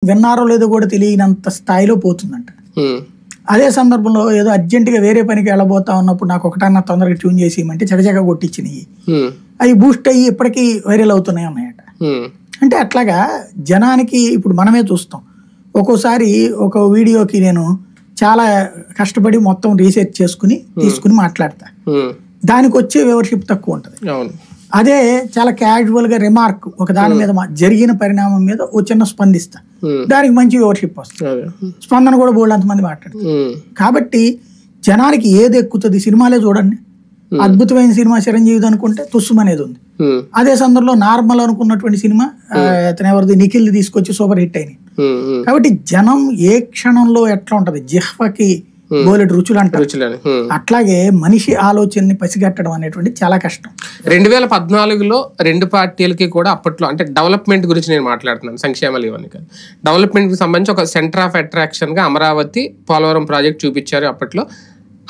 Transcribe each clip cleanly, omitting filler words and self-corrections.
విన్నారో లేదో కూడా తెలియనంత స్థాయిలో పోతుందంట. అదే సందర్భంలో ఏదో అర్జెంటుగా వేరే పనికి వెళ్ళబోతా ఉన్నప్పుడు నాకు ఒకటన్నా తొందరగా ట్యూన్ చేసి ఇవ్వమంటే చకచక కొట్టించినవి అవి బూస్ట్ అయ్యి ఇప్పటికీ వైరల్ అవుతున్నాయి ఉన్నాయట. అంటే అట్లాగా జనానికి ఇప్పుడు మనమే చూస్తాం. ఒక్కోసారి ఒక వీడియోకి నేను చాలా కష్టపడి మొత్తం రీసెర్చ్ చేసుకుని తీసుకుని మాట్లాడతా, దానికి వచ్చే వ్యూవర్షిప్ తక్కువ ఉంటుంది. అదే చాలా క్యాజువల్ గా రిమార్క్ ఒక దాని మీద జరిగిన పరిణామం మీద ఓ చిన్న స్పందిస్తా, దానికి మంచి వ్యూవర్షిప్ వస్తుంది, స్పందన కూడా బోల్డ్ అంతమంది మాట్లాడతారు. కాబట్టి జనానికి ఏది ఎక్కుతుంది, సినిమాలే చూడండి. అద్భుతమైన సినిమా చిరంజీవి అనుకుంటే తుస్సుమనేది ఉంది. అదే సందర్భంలో నార్మల్ అనుకున్నటువంటి సినిమా అతను ఎవరిది నిఖిల్ తీసుకొచ్చి సూపర్ హిట్ అయినాయి. కాబట్టి జనం ఏ క్షణంలో ఎట్లా ఉంటది, జిహ్వకి బోలెడు రుచులు అంటారు, అట్లాగే మనిషి ఆలోచనని పసిగట్టడం అనేటువంటి చాలా కష్టం. 2014లో రెండు పార్టీలకి కూడా అప్పట్లో అంటే డెవలప్మెంట్ గురించి నేను మాట్లాడుతున్నాను, సంక్షేమాలు ఇవన్నీ కాదు, డెవలప్మెంట్ కి సంబంధించి ఒక సెంటర్ ఆఫ్ అట్రాక్షన్ గా అమరావతి పోలవరం ప్రాజెక్ట్ చూపించారు. అప్పట్లో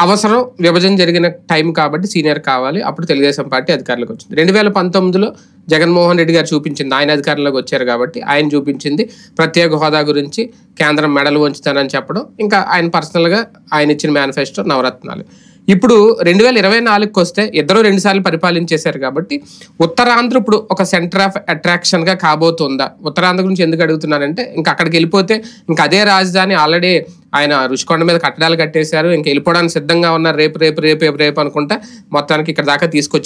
అవసరం, విభజన జరిగిన టైం కాబట్టి సీనియర్ కావాలి, అప్పుడు తెలుగుదేశం పార్టీ అధికారంలోకి వచ్చింది. 2019లో జగన్మోహన్ రెడ్డి గారు చూపించింది, ఆయన అధికారంలోకి వచ్చారు కాబట్టి ఆయన చూపించింది ప్రత్యేక హోదా గురించి, కేంద్రం మెడలు వంచుతానని చెప్పడం, ఇంకా ఆయన పర్సనల్గా ఆయన ఇచ్చిన మేనిఫెస్టో నవరత్నాలు. ఇప్పుడు 2024కి వస్తే ఇద్దరు 2 సార్లు పరిపాలించేశారు కాబట్టి ఉత్తరాంధ్ర ఇప్పుడు ఒక సెంటర్ ఆఫ్ అట్రాక్షన్ గా కాబోతుందా? ఉత్తరాంధ్ర గురించి ఎందుకు అడుగుతున్నానంటే ఇంకా అక్కడికి వెళ్ళిపోతే ఇంకా అదే రాజధాని, ఆల్రెడీ ఆయన రుషికొండ మీద కట్టడాలు కట్టేశారు, ఇంకా వెళ్ళిపోవడానికి సిద్ధంగా ఉన్నారు, రేపు రేపు రేపు రేపు రేపు అనుకుంటా మొత్తానికి ఇక్కడ దాకా తీసుకొచ్చి